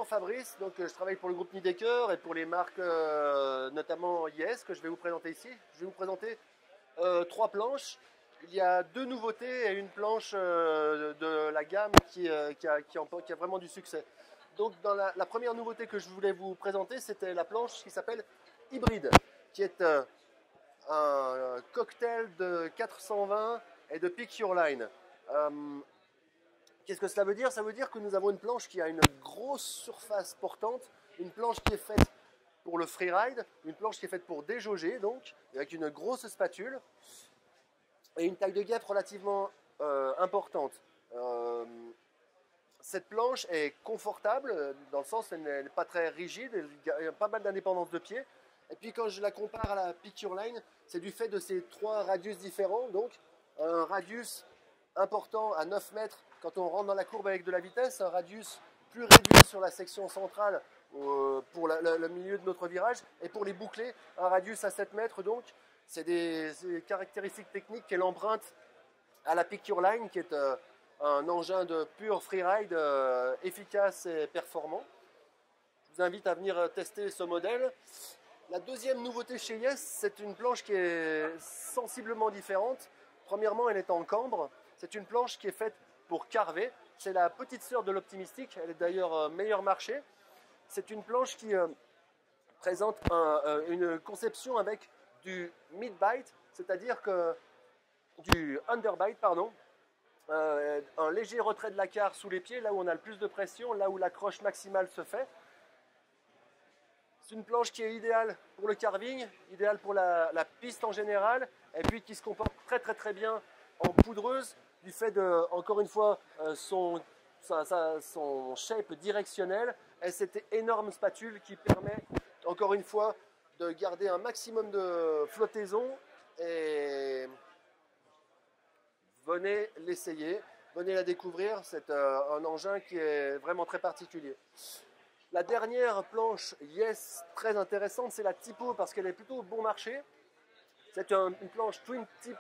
Bonjour Fabrice, donc je travaille pour le groupe Nidecker et pour les marques notamment Yes que je vais vous présenter ici. Je vais vous présenter trois planches. Il y a deux nouveautés et une planche de la gamme qui a vraiment du succès. Donc dans la première nouveauté que je voulais vous présenter, c'était la planche qui s'appelle Hybride, qui est un cocktail de 420 et de Pick Your Line. Qu'est-ce que cela veut dire? Ça veut dire que nous avons une planche qui a une grosse surface portante, une planche qui est faite pour le freeride, une planche qui est faite pour déjauger, donc, avec une grosse spatule et une taille de guêpe relativement importante. Cette planche est confortable, dans le sens qu'elle n'est pas très rigide, il y a pas mal d'indépendance de pied. Et puis quand je la compare à la Pick Your Line, c'est du fait de ces trois radius différents, donc un radius important à 9 mètres quand on rentre dans la courbe avec de la vitesse, un radius plus réduit sur la section centrale pour le milieu de notre virage, et pour les bouclés, un radius à 7 mètres. Donc, c'est des caractéristiques techniques qu'elle emprunte à la Pick Your Line, qui est un engin de pur freeride efficace et performant. Je vous invite à venir tester ce modèle. La deuxième nouveauté chez Yes, c'est une planche qui est sensiblement différente. Premièrement, elle est en cambre. C'est une planche qui est faite pour carver. C'est la petite sœur de l'Optimistic. Elle est d'ailleurs meilleur marché. C'est une planche qui présente une conception avec du mid-bite, c'est-à-dire que du underbite, pardon. Un léger retrait de la carre sous les pieds, là où on a le plus de pression, là où l'accroche maximale se fait. C'est une planche qui est idéale pour le carving, idéale pour la piste en général, et puis qui se comporte très bien en poudreuse, du fait de, encore une fois, son shape directionnel et cette énorme spatule qui permet, encore une fois, de garder un maximum de flottaison. Et venez l'essayer, venez la découvrir, c'est un engin qui est vraiment très particulier. La dernière planche Yes très intéressante, c'est la Tipo, parce qu'elle est plutôt bon marché. C'est une planche twin tip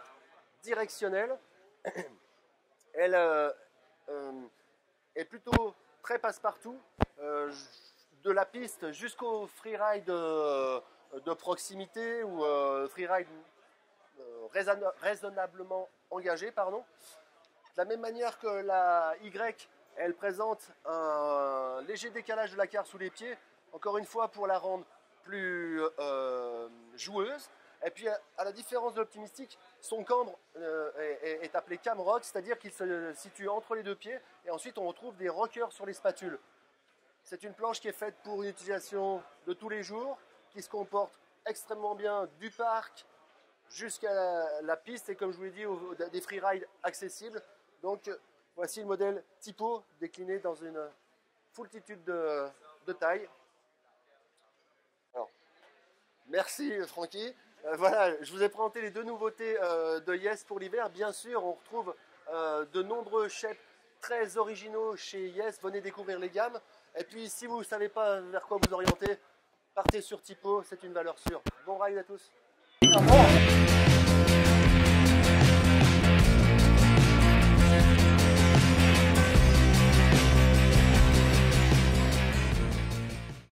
directionnelle. Elle est plutôt très passe-partout, de la piste jusqu'au freeride de proximité ou freeride raisonnablement engagé, pardon. De la même manière que la Y, elle présente un léger décalage de la carre sous les pieds, encore une fois pour la rendre plus joueuse. Et puis à la différence de l'Optimistic, son cambre est appelé cam rock, c'est-à-dire qu'il se situe entre les deux pieds, et ensuite on retrouve des rockers sur les spatules. C'est une planche qui est faite pour une utilisation de tous les jours, qui se comporte extrêmement bien du parc jusqu'à la piste, et comme je vous l'ai dit, des freerides accessibles. Donc voici le modèle Tipo décliné dans une foultitude de tailles. Alors, merci Francky. Voilà, je vous ai présenté les deux nouveautés de Yes pour l'hiver. Bien sûr, on retrouve de nombreux shapes très originaux chez Yes. Venez découvrir les gammes. Et puis, si vous ne savez pas vers quoi vous orienter, partez sur Tipo, c'est une valeur sûre. Bon ride à tous.